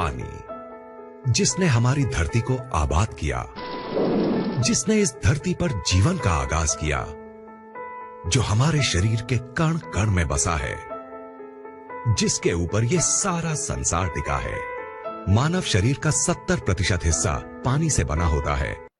पानी, जिसने हमारी धरती को आबाद किया, जिसने इस धरती पर जीवन का आगाज किया, जो हमारे शरीर के कण कण में बसा है, जिसके ऊपर ये सारा संसार टिका है। मानव शरीर का 70% हिस्सा पानी से बना होता है।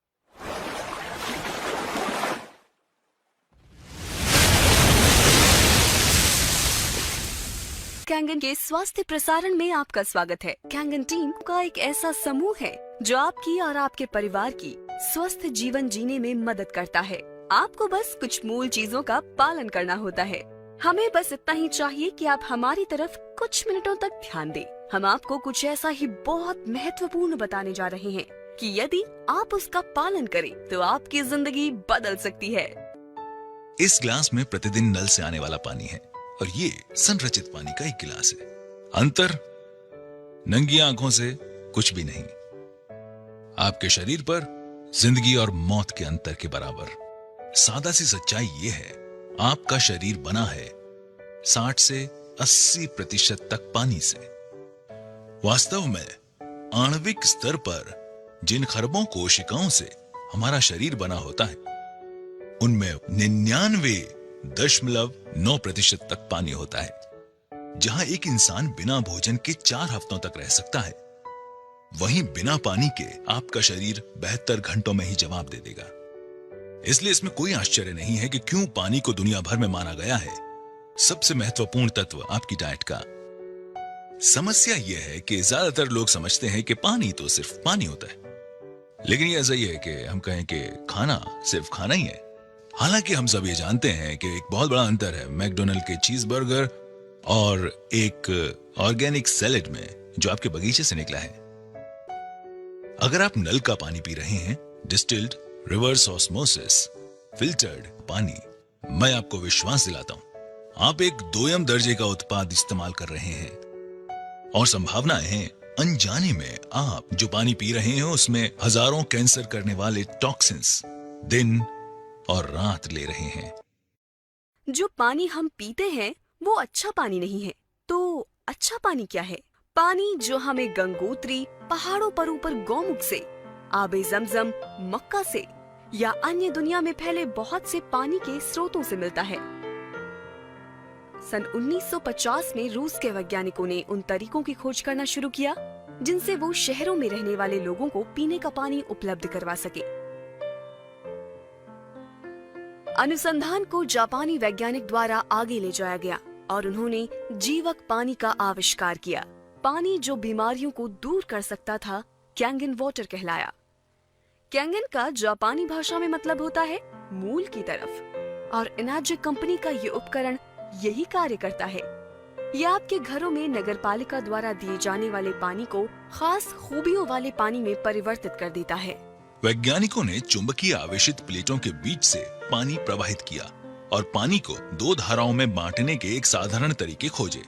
कैंगन के स्वास्थ्य प्रसारण में आपका स्वागत है। कैंगन टीम का एक ऐसा समूह है जो आपकी और आपके परिवार की स्वस्थ जीवन जीने में मदद करता है। आपको बस कुछ मूल चीजों का पालन करना होता है। हमें बस इतना ही चाहिए कि आप हमारी तरफ कुछ मिनटों तक ध्यान दें। हम आपको कुछ ऐसा ही बहुत महत्वपूर्ण बताने जा रहे हैं कि यदि आप उसका पालन करें तो आपकी जिंदगी बदल सकती है। इस गिलास में प्रतिदिन नल से आने वाला पानी है और ये संरचित पानी का एक गिलास है। अंतर नंगी आंखों से कुछ भी नहीं। आपके शरीर पर जिंदगी और मौत के अंतर के बराबर। सादा सी सच्चाई ये है, आपका शरीर बना है 60 से 80% तक पानी से। वास्तव में आणविक स्तर पर जिन खरबों कोशिकाओं से हमारा शरीर बना होता है, उनमें 99.9% तक पानी होता है। जहां एक इंसान बिना भोजन के 4 हफ्तों तक रह सकता है, वहीं बिना पानी के आपका शरीर 72 घंटों में ही जवाब दे देगा। इसलिए इसमें कोई आश्चर्य नहीं है कि क्यों पानी को दुनिया भर में माना गया है सबसे महत्वपूर्ण तत्व आपकी डाइट का। समस्या यह है कि ज्यादातर लोग समझते हैं कि पानी तो सिर्फ पानी होता है, लेकिन ये ऐसा ही है कि हम कहें कि खाना सिर्फ खाना ही है। हालांकि हम सब ये जानते हैं कि एक बहुत बड़ा अंतर है मैकडोनल्ड के चीज बर्गर और एक ऑर्गेनिक सैलेड में जो आपके बगीचे से निकला है। अगर आप नल का पानी पी रहे हैं, डिस्टिल्ड, रिवर्स ऑस्मोसिस, फिल्टर्ड पानी, मैं आपको विश्वास दिलाता हूं आप एक दोयम दर्जे का उत्पाद इस्तेमाल कर रहे हैं और संभावनाएं हैं अनजाने में आप जो पानी पी रहे हैं उसमें हजारों कैंसर करने वाले टॉक्सिन्स दिन और रात ले रहे हैं। जो पानी हम पीते हैं वो अच्छा पानी नहीं है। तो अच्छा पानी क्या है? पानी जो हमें गंगोत्री, पहाड़ों पर ऊपर गौमुख से, आबे जमजम, मक्का से या अन्य दुनिया में फैले बहुत से पानी के स्रोतों से मिलता है। सन 1950 में रूस के वैज्ञानिकों ने उन तरीकों की खोज करना शुरू किया जिनसे वो शहरों में रहने वाले लोगों को पीने का पानी उपलब्ध करवा सके। अनुसंधान को जापानी वैज्ञानिक द्वारा आगे ले जाया गया और उन्होंने जीवक पानी का आविष्कार किया। पानी जो बीमारियों को दूर कर सकता था कैंगन वाटर कहलाया। कैंगन का जापानी भाषा में मतलब होता है मूल की तरफ, और एनार्जिक कंपनी का ये उपकरण यही कार्य करता है। यह आपके घरों में नगरपालिका द्वारा दिए जाने वाले पानी को खास खूबियों वाले पानी में परिवर्तित कर देता है। वैज्ञानिकों ने चुंबकीय आवेशित प्लेटों के बीच से पानी प्रवाहित किया और पानी को 2 धाराओं में बांटने के एक साधारण तरीके खोजे,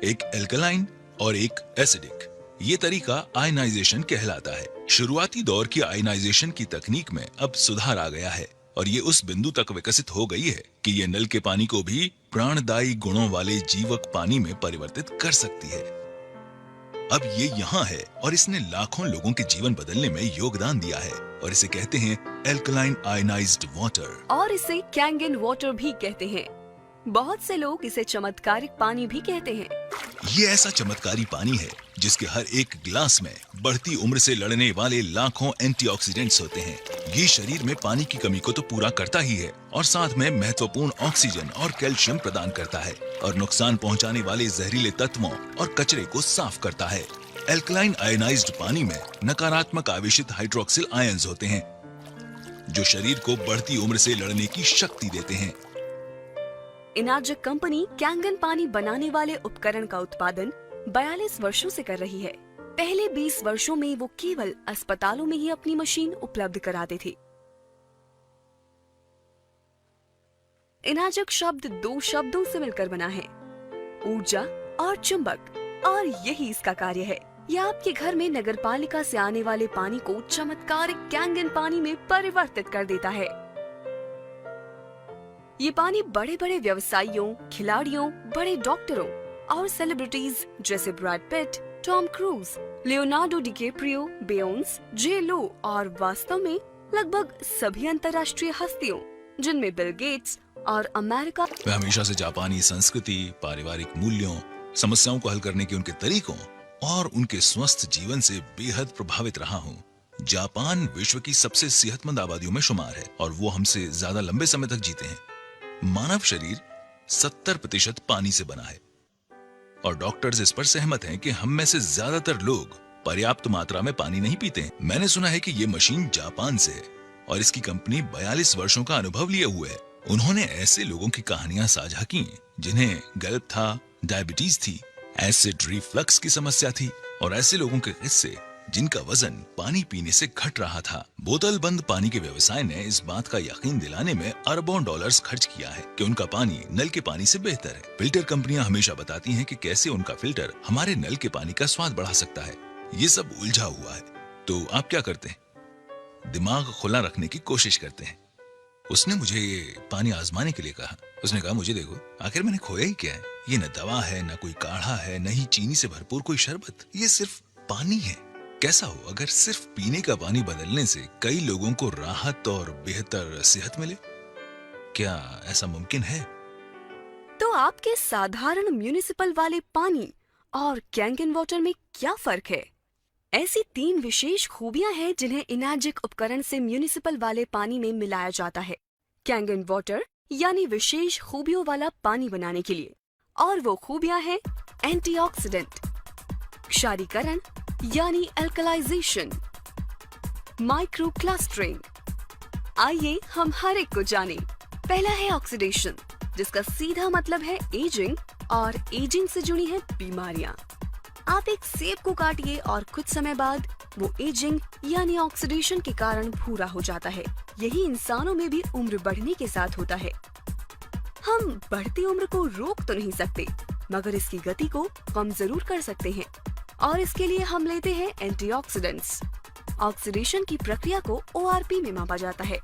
एक एल्कलाइन और एक एसिडिक। ये तरीका आयनाइजेशन कहलाता है। शुरुआती दौर की आयनाइजेशन की तकनीक में अब सुधार आ गया है और ये उस बिंदु तक विकसित हो गई है कि ये नल के पानी को भी प्राणदायी गुणों वाले जीवक पानी में परिवर्तित कर सकती है। अब ये यहाँ है और इसने लाखों लोगों के जीवन बदलने में योगदान दिया है और इसे कहते हैं एल्कलाइन आयनाइज्ड वाटर, और इसे कैंगन वाटर भी कहते हैं। बहुत से लोग इसे चमत्कारिक पानी भी कहते हैं। ये ऐसा चमत्कारी पानी है जिसके हर एक गिलास में बढ़ती उम्र से लड़ने वाले लाखों एंटीऑक्सीडेंट्स होते हैं। ये शरीर में पानी की कमी को तो पूरा करता ही है और साथ में महत्वपूर्ण ऑक्सीजन और कैल्शियम प्रदान करता है और नुकसान पहुंचाने वाले जहरीले तत्वों और कचरे को साफ करता है। एल्कलाइन आयनाइज्ड पानी में नकारात्मक आवेशित हाइड्रोक्सिल आयंस होते हैं जो शरीर को बढ़ती उम्र से लड़ने की शक्ति देते हैं। एनार्जिक कंपनी कैंगन पानी बनाने वाले उपकरण का उत्पादन 42 वर्षों से कर रही है। पहले 20 वर्षों में वो केवल अस्पतालों में ही अपनी मशीन उपलब्ध कराते थे। एनार्जिक शब्द 2 शब्दों से मिलकर बना है, ऊर्जा और चुंबक, और यही इसका कार्य है। यह आपके घर में नगरपालिका से आने वाले पानी को चमत्कारिक कैंगन पानी में परिवर्तित कर देता है। ये पानी बड़े बड़े व्यवसायियों, खिलाड़ियों, बड़े डॉक्टरों और सेलिब्रिटीज जैसे Brad Pitt, Tom Cruise, Leonardo DiCaprio, Beyonce, J Lo और वास्तव में लगभग सभी अंतर्राष्ट्रीय हस्तियों जिनमें बिल गेट्स और अमेरिका। मैं हमेशा से जापानी संस्कृति, पारिवारिक मूल्यों, समस्याओं को हल करने के उनके तरीकों और उनके स्वस्थ जीवन से बेहद प्रभावित रहा हूँ। जापान विश्व की सबसे सेहतमंद आबादियों में शुमार है और वो हमसे ज्यादा लंबे समय तक जीते हैं। मानव शरीर 70% पानी से बना है और डॉक्टर्स इस पर सहमत हैं कि हम में से ज्यादातर लोग पर्याप्त मात्रा में पानी नहीं पीते हैं। मैंने सुना है कि ये मशीन जापान से है और इसकी कंपनी 42 वर्षों का अनुभव लिए हुए है। उन्होंने ऐसे लोगों की कहानियां साझा की जिन्हें गल्प था, डायबिटीज थी, एसिड रिफ्लक्स की समस्या थी और ऐसे लोगों के किस्से जिनका वजन पानी पीने से घट रहा था। बोतल बंद पानी के व्यवसाय ने इस बात का यकीन दिलाने में अरबों डॉलर्स खर्च किया है कि उनका पानी नल के पानी से बेहतर है। फिल्टर कंपनियां हमेशा बताती हैं कि कैसे उनका फिल्टर हमारे नल के पानी का स्वाद बढ़ा सकता है। ये सब उलझा हुआ है। तो आप क्या करते हैं? दिमाग खुला रखने की कोशिश करते हैं। उसने मुझे ये पानी आजमाने के लिए कहा। उसने कहा, मुझे देखो, आखिर मैंने खोया ही क्या है? ये न दवा है, न कोई काढ़ा है, न ही चीनी से भरपूर कोई शरबत। ये सिर्फ पानी है। कैसा हो अगर सिर्फ पीने का पानी बदलने से कई लोगों को राहत और बेहतर सेहत मिले? क्या ऐसा मुमकिन है? तो आपके साधारण म्युनिसिपल वाले पानी और कैंगन वाटर में क्या फर्क है? ऐसी 3 विशेष खूबियां हैं जिन्हें इनर्जिक उपकरण से म्युनिसिपल वाले पानी में मिलाया जाता है कैंगन वाटर यानी विशेष खूबियों वाला पानी बनाने के लिए। और वो खूबियां हैं एंटीऑक्सीडेंट, क्षारीकरण यानी एल्कलाइजेशन, माइक्रो क्लस्टरिंग। आइए हम हर एक को जानें। पहला है ऑक्सीडेशन, जिसका सीधा मतलब है एजिंग और एजिंग से जुड़ी है बीमारियां। आप एक सेब को काटिए और कुछ समय बाद वो एजिंग यानी ऑक्सीडेशन के कारण भूरा हो जाता है। यही इंसानों में भी उम्र बढ़ने के साथ होता है। हम बढ़ती उम्र को रोक तो नहीं सकते, मगर इसकी गति को कम जरूर कर सकते हैं और इसके लिए हम लेते हैं एंटीऑक्सीडेंट्स। ऑक्सीडेशन की प्रक्रिया को ORP में मापा जाता है।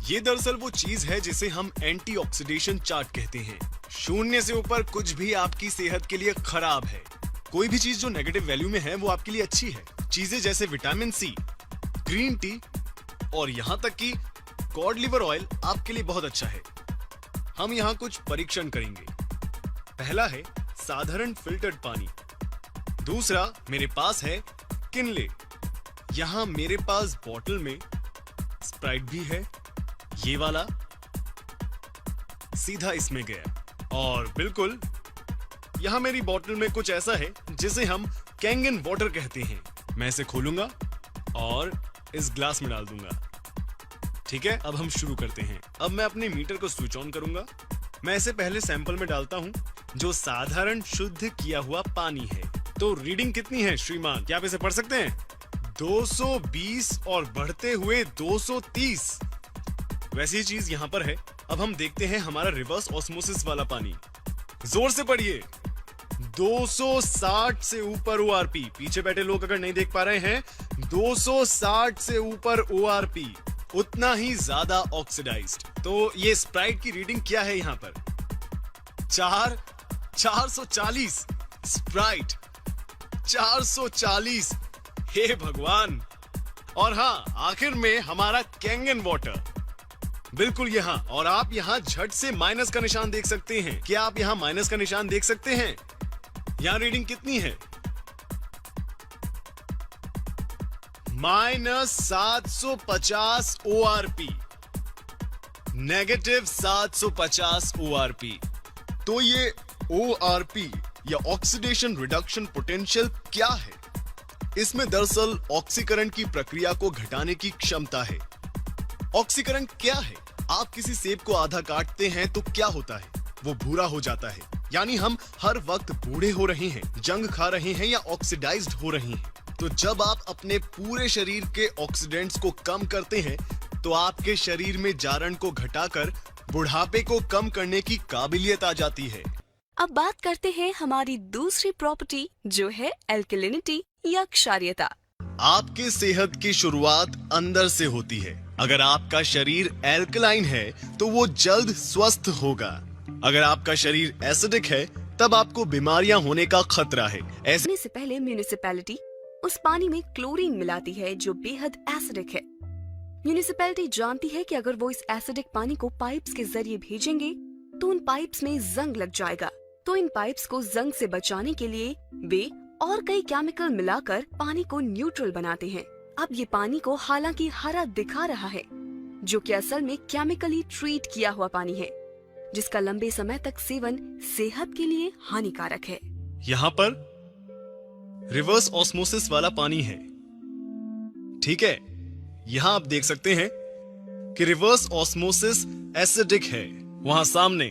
ये दरअसल वो चीज है जिसे हम एंटीऑक्सीडेशन चार्ट कहते हैं। 0 से ऊपर कुछ भी आपकी सेहत के लिए खराब है। कोई भी चीज जो नेगेटिव वैल्यू में है वो आपके लिए अच्छी है। चीजें जैसे विटामिन सी, ग्रीन टी और यहाँ तक कि कॉड लिवर ऑयल आपके लिए बहुत अच्छा है। हम यहाँ कुछ परीक्षण करेंगे। पहला है साधारण फिल्टर्ड पानी। दूसरा मेरे पास है किनले। यहाँ मेरे पास बोतल में स्प्राइट भी है। ये वाला सीधा इसमें गया और बिल्कुल यहाँ मेरी बोतल में कुछ ऐसा है जिसे हम कैंगन वाटर कहते हैं। मैं इसे खोलूंगा और इस ग्लास में डाल दूंगा। ठीक है, अब हम शुरू करते हैं। अब मैं अपने मीटर को स्विच ऑन करूंगा। मैं इसे पहले सैंपल में डालता हूं जो साधारण शुद्ध किया हुआ पानी है। तो रीडिंग कितनी है श्रीमान, क्या आप इसे पढ़ सकते हैं? 220 और बढ़ते हुए 230। वैसी ही चीज यहाँ पर है। अब हम देखते हैं हमारा रिवर्स ऑस्मोसिस वाला पानी। जोर से पढ़िए। 260 से ऊपर ORP। पीछे बैठे लोग अगर नहीं देख पा रहे हैं, 260 से ऊपर ORP, उतना ही ज्यादा ऑक्सीडाइज्ड। तो ये स्प्राइट की रीडिंग क्या है यहाँ पर? 440 स्प्राइट, 440। हे भगवान। और हाँ, आखिर में हमारा कैंगन वाटर बिल्कुल यहाँ। और आप यहाँ झट से माइनस का निशान देख सकते हैं। क्या आप यहाँ माइनस का निशान देख सकते हैं? यहाँ रीडिंग कितनी है? -750 ORP, -750 ORP। तो ये ORP या ऑक्सीडेशन रिडक्शन पोटेंशियल क्या है? इसमें दरअसल ऑक्सीकरण की प्रक्रिया को घटाने की क्षमता है। ऑक्सीकरण क्या है? आप किसी सेब को आधा काटते हैं तो क्या होता है? वो भूरा हो जाता है। यानी हम हर वक्त बूढ़े हो रहे हैं, जंग खा रहे हैं या ऑक्सीडाइज्ड हो रहे हैं। तो जब आप अपने पूरे शरीर के ऑक्सीडेंट्स को कम करते हैं तो आपके शरीर में जारण को घटाकर बुढ़ापे को कम करने की काबिलियत आ जाती है। अब बात करते हैं हमारी दूसरी प्रॉपर्टी जो है एल्कलिनिटी या क्षारीयता। आपके सेहत की शुरुआत अंदर से होती है। अगर आपका शरीर एल्कलाइन है तो वो जल्द स्वस्थ होगा। अगर आपका शरीर एसिडिक है तब आपको बीमारियां होने का खतरा है। ऐसे पीने से पहले म्यूनिसिपैलिटी उस पानी में क्लोरीन मिलाती है जो बेहद एसिडिक है। म्यूनिसिपैलिटी जानती है कि अगर वो इस एसिडिक पानी को पाइप्स के जरिए भेजेंगे तो उन पाइप्स में जंग लग जाएगा। तो इन पाइप्स को जंग से बचाने के लिए वे और कई केमिकल मिलाकर पानी को न्यूट्रल बनाते हैं। अब ये पानी को हालांकि हरा दिखा रहा है, जो कि असल में केमिकली ट्रीट किया हुआ पानी है, जिसका लंबे समय तक सेवन सेहत के लिए हानिकारक है। यहाँ पर रिवर्स ऑस्मोसिस वाला पानी है, ठीक है। यहाँ आप देख सकते हैं कि रिवर्स ऑस्मोसिस एसिडिक है वहां सामने।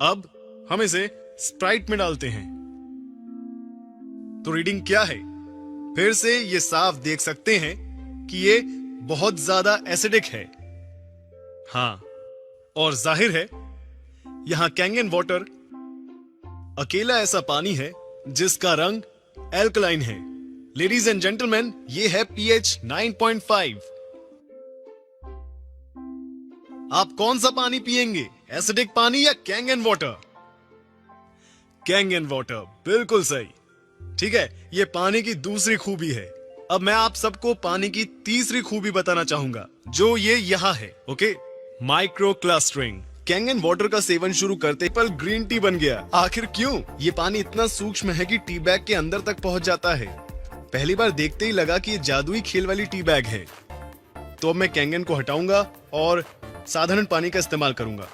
अब हम इसे स्प्राइट में डालते हैं तो रीडिंग क्या है? फिर से ये साफ देख सकते हैं कि ये बहुत ज्यादा एसिडिक है। हाँ, और जाहिर है यहां कैंगन वाटर अकेला ऐसा पानी है जिसका रंग एल्कलाइन है। लेडीज एंड जेंटलमैन, ये है पीएच 9.5। आप कौन सा पानी पिएंगे, एसिडिक पानी या कैंगन वाटर? कैंगन वाटर, बिल्कुल सही। ठीक है, ये पानी की दूसरी खूबी है। अब मैं आप सबको पानी की तीसरी खूबी बताना चाहूंगा, जो ये यहाँ है। Okay, micro clustering. Kangen water का सेवन शुरू करते पर ग्रीन टी बन गया। आखिर क्यों? ये पानी इतना सूक्ष्म है कि टी बैग के अंदर तक पहुंच जाता है। पहली बार देखते ही लगा कि ये जादुई खेल वाली टी बैग है। तो अब मैं कैंगन को हटाऊंगा और साधारण पानी का इस्तेमाल करूंगा।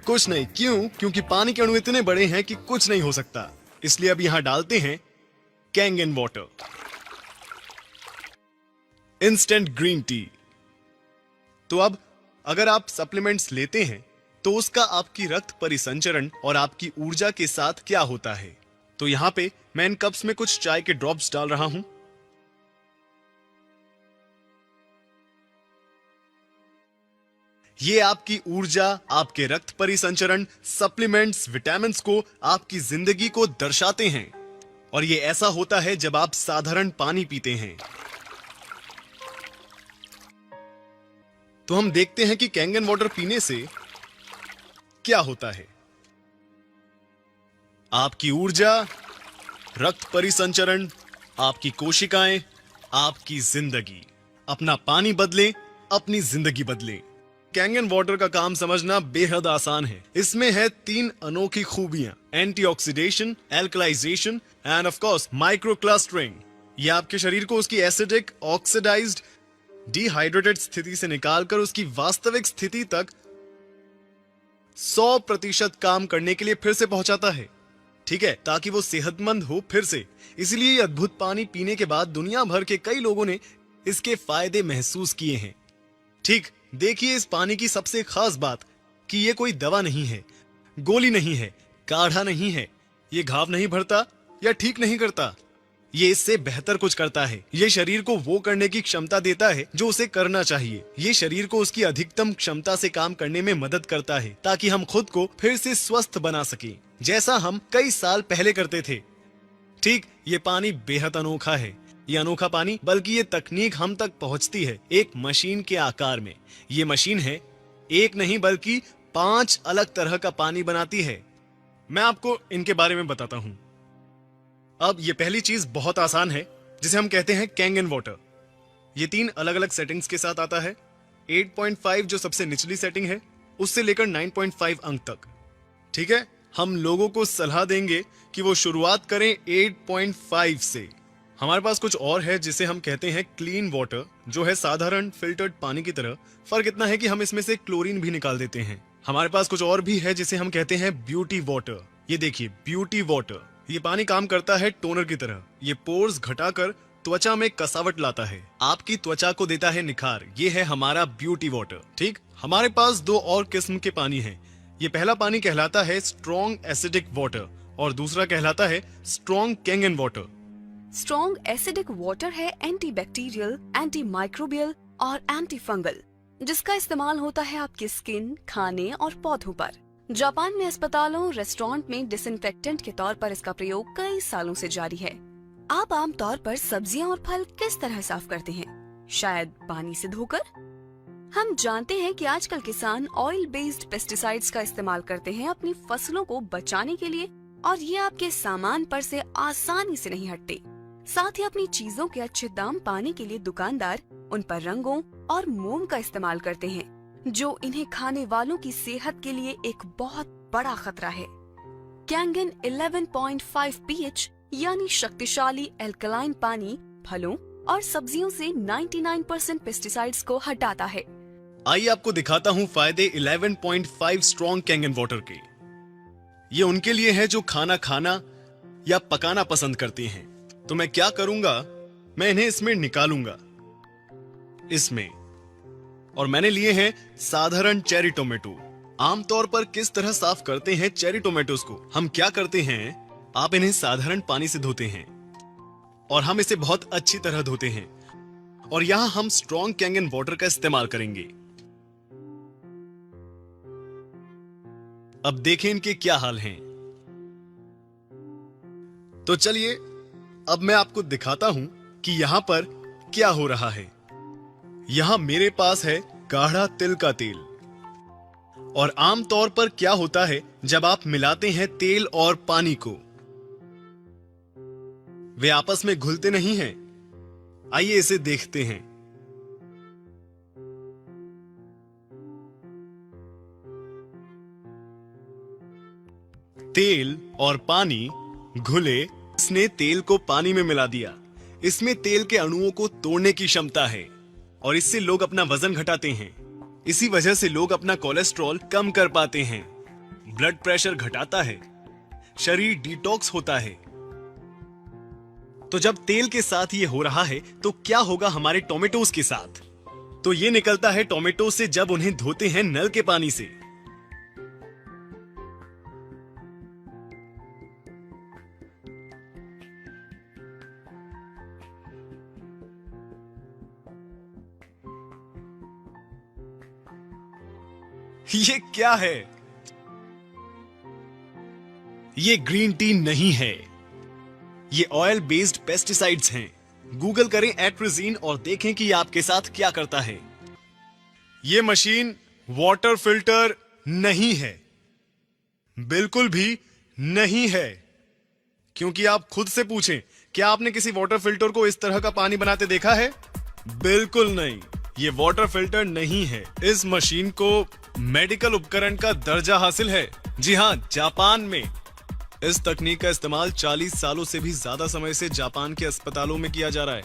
कुछ नहीं, क्यों? क्योंकि पानी के अणु इतने बड़े हैं कि कुछ नहीं हो सकता। इसलिए अब यहां डालते हैं Kangen water, instant green tea. तो अब अगर आप सप्लीमेंट्स लेते हैं तो उसका आपकी रक्त परिसंचरण और आपकी ऊर्जा के साथ क्या होता है। तो यहां पे मैं इन कप्स में कुछ चाय के ड्रॉप्स डाल रहा हूं। ये आपकी ऊर्जा, आपके रक्त परिसंचरण, सप्लीमेंट्स, विटामिन्स को, आपकी जिंदगी को दर्शाते हैं। और ये ऐसा होता है जब आप साधारण पानी पीते हैं। तो हम देखते हैं कि कैंगन वाटर पीने से क्या होता है। आपकी ऊर्जा, रक्त परिसंचरण, आपकी कोशिकाएं, आपकी जिंदगी। अपना पानी बदलें, अपनी जिंदगी बदलें। कैंगन वाटर का काम समझना बेहद आसान है। इसमें है 3 अनोखी खूबियां: antioxidation, alkalisation end of course micro clustering. ये आपके शरीर को उसकी एसिडिक, ऑक्सीडाइज्ड, डिहाइड्रेटेड स्थिति से निकालकर उसकी वास्तविक स्थिति तक 100% काम करने के लिए फिर से पहुंचाता है। ठीक है, ताकि वो सेहतमंद हो फिर से। इसलिए ये अद्भुत पानी पीने के बाद दुनिया भर के कई लोगों ने इसके फायदे महसूस किए हैं। ठीक, देखिए इस पानी की सबसे खास बात कि ये कोई दवा नहीं है, गोली नहीं है, काढ़ा नहीं है। ये घाव नहीं भरता या ठीक नहीं करता, ये इससे बेहतर कुछ करता है। ये शरीर को वो करने की क्षमता देता है जो उसे करना चाहिए। ये शरीर को उसकी अधिकतम क्षमता से काम करने में मदद करता है, ताकि हम खुद को फिर से स्वस्थ बना सकें, जैसा हम कई साल पहले करते थे। ठीक, ये पानी बेहद अनोखा है। ये अनोखा पानी, बल्कि ये तकनीक हम तक पहुंचती है एक मशीन के आकार में। ये मशीन है एक नहीं बल्कि 5 अलग तरह का पानी बनाती है। मैं आपको इनके बारे में बताता हूं। अब ये पहली चीज बहुत आसान है, जिसे हम कहते हैं कैंगन वाटर। ये 3 अलग अलग सेटिंग्स के साथ आता है। 8.5 जो सबसे निचली सेटिंग है, उससे लेकर 9.5 अंक तक। ठीक है, हम लोगों को सलाह देंगे कि वो शुरुआत करें 8.5 से। हमारे पास कुछ और है जिसे हम कहते हैं क्लीन वाटर, जो है साधारण फिल्टर्ड पानी की तरह। फर्क इतना है कि हम इसमें से क्लोरीन भी निकाल देते हैं। हमारे पास कुछ और भी है जिसे हम कहते हैं ब्यूटी वाटर। ये देखिए, ब्यूटी वाटर। ये पानी काम करता है टोनर की तरह। ये पोर्स घटाकर त्वचा में कसावट लाता है, आपकी त्वचा को देता है निखार। ये है हमारा ब्यूटी वाटर। ठीक, हमारे पास 2 और किस्म के पानी हैं। ये पहला पानी कहलाता है स्ट्रॉन्ग एसिडिक वाटर और दूसरा कहलाता है strong Kangen water. Strong acidic water है एंटीबैक्टीरियल, एंटी माइक्रोबियल और एंटी फंगल, जिसका इस्तेमाल होता है आपकी स्किन, खाने और पौधों पर। जापान में अस्पतालों, रेस्टोरेंट में डिसइंफेक्टेंट के तौर पर इसका प्रयोग कई सालों से जारी है। आप आमतौर पर सब्जियां और फल किस तरह साफ करते हैं? शायद पानी से धोकर? हम जानते हैं कि आजकल किसान ऑयल बेस्ड पेस्टिसाइड्स का इस्तेमाल करते हैं अपनी फसलों को बचाने के लिए, और ये आपके सामान पर से आसानी से नहीं हटते। साथ ही अपनी चीजों के अच्छे दाम पाने के लिए दुकानदार उन पर रंगों और मोम का इस्तेमाल करते हैं, जो इन्हें खाने वालों की सेहत के लिए एक बहुत बड़ा खतरा है। कैंगन 11.5 pH यानी शक्तिशाली एल्कलाइन पानी फलों और सब्जियों से 99% पेस्टिसाइड्स को हटाता है। आइए आपको दिखाता हूँ फायदे 11.5 स्ट्रॉन्ग कैंगन वाटर के। ये उनके लिए है जो खाना खाना या पकाना पसंद करते हैं। तो मैं क्या करूंगा, मैं इन्हें इसमें निकालूंगा, इसमें। और मैंने लिए हैं साधारण चेरी टोमेटो। आमतौर पर किस तरह साफ करते हैं चेरी टोमेटोज को? हम क्या करते हैं, आप इन्हें साधारण पानी से धोते हैं और हम इसे बहुत अच्छी तरह धोते हैं। और यहां हम स्ट्रॉन्ग कैंगन वाटर का इस्तेमाल करेंगे। अब देखें इनके क्या हाल हैं। तो चलिए अब मैं आपको दिखाता हूं कि यहां पर क्या हो रहा है। यहां मेरे पास है गाढ़ा तिल का तेल। और आमतौर पर क्या होता है जब आप मिलाते हैं तेल और पानी को, वे आपस में घुलते नहीं हैं। आइए इसे देखते हैं। तेल और पानी घुले, इसने तेल को पानी में मिला दिया। इसमें तेल के अणुओं को तोड़ने की क्षमता है और इससे लोग अपना वजन घटाते हैं। इसी वजह से लोग अपना कोलेस्ट्रॉल कम कर पाते हैं, ब्लड प्रेशर घटाता है, शरीर डिटॉक्स होता है। तो जब तेल के साथ ये हो रहा है तो क्या होगा हमारे टोमेटोज के साथ? तो ये निकलता है टोमेटो से जब उन्हें धोते हैं नल के पानी से। ये क्या है? ये ग्रीन टी नहीं है, ये ऑयल बेस्ड पेस्टिसाइड्स हैं। गूगल करें एट्रिजीन और देखें कि ये आपके साथ क्या करता है। ये मशीन वाटर फिल्टर नहीं है, बिल्कुल भी नहीं है। क्योंकि आप खुद से पूछें, क्या आपने किसी वाटर फिल्टर को इस तरह का पानी बनाते देखा है? बिल्कुल नहीं, ये वाटर फिल्टर नहीं है। इस मशीन को मेडिकल उपकरण का दर्जा हासिल है। जी हां, जापान में इस तकनीक का इस्तेमाल 40 सालों से भी ज्यादा समय से जापान के अस्पतालों में किया जा रहा है।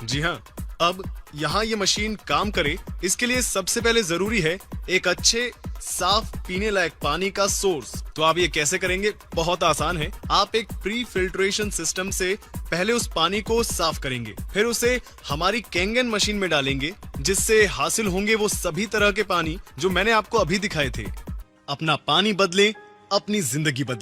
जी हां, अब यहां ये मशीन काम करे, इसके लिए सबसे पहले जरूरी है एक अच्छे साफ पीने लायक पानी का सोर्स। तो आप ये कैसे करेंगे? बहुत आसान है। आप एक प्री फिल्ट्रेशन सिस्टम से पहले उस पानी को साफ करेंगे, फिर उसे हमारी कैंगन मशीन में डालेंगे, जिससे हासिल होंगे वो सभी तरह के पानी जो मैंने आपको अभी दिखाए थे। अपना पानी बदलें, अपनी जिंदगी बदलें।